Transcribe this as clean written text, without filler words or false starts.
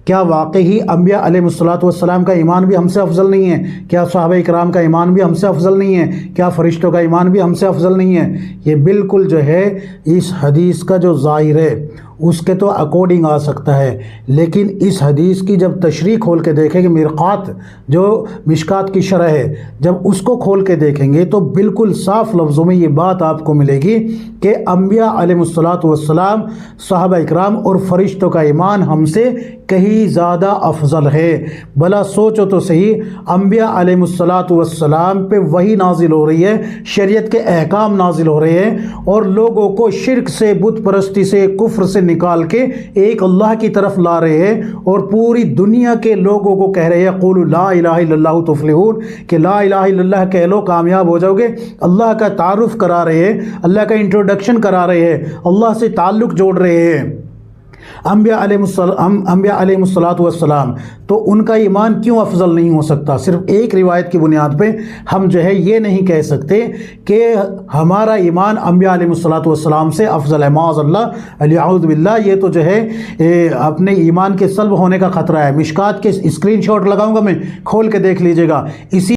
क्या वाकई अम्बिया अलैहिस्सलातु वस्सलाम का ईमान भी हमसे अफजल नहीं है? क्या सहाबा इकराम का ईमान भी हमसे अफजल नहीं है? क्या फ़रिश्तों का ईमान भी हमसे अफजल नहीं है? ये बिल्कुल जो है इस हदीस का जो ज़ाहिर है उसके तो अकॉर्डिंग आ सकता है, लेकिन इस हदीस की जब तशरीह खोल के देखेंगे, मिरक़ात जो मिशकात की शरह है, जब उसको खोल के देखेंगे तो बिल्कुल साफ़ लफ्ज़ों में ये बात आपको मिलेगी कि अम्बिया अलैहिस्सलातु वस्सलाम, सहाबा इकराम और फ़रिश्तों का ईमान हमसे कहीं ज़्यादा अफजल है। भला सोचो तो सही, अम्बिया अलैहिस्सलातु वस्सलाम पे वही नाजिल हो रही है, शरीयत के अहकाम नाजिल हो रहे हैं और लोगों को शिर्क से, बुत परस्ती से, कुफ्र से निकाल के एक अल्लाह की तरफ ला रहे हैं और पूरी दुनिया के लोगों को कह रहे हैं क़ुलू ला इलाहा इल्लल्लाहु तुफ़्लिहून, कि ला इलाहा इल्लल्लाह कह लो कामयाब हो जाओगे। अल्लाह का तारुफ करा रहे हैं, अल्लाह का इंट्रोडक्शन करा रहे हैं, अल्लाह से ताल्लुक़ जोड़ रहे हैं अम्बिया अलैहिस्सलातु वस्सलाम, तो उनका ईमान क्यों अफजल नहीं हो सकता? सिर्फ एक रिवायत की बुनियाद पे हम जो है ये नहीं कह सकते कि हमारा ईमान अम्बिया अलैहिस्सलातु वस्सलाम से अफजल है। माअज़ल्लाह अलियाउज़ु बिल्लाह, ये तो जो है अपने ईमान के सल्ब होने का ख़तरा है। मिशकात के स्क्रीनशॉट लगाऊंगा मैं, खोल के देख लीजिएगा। इसी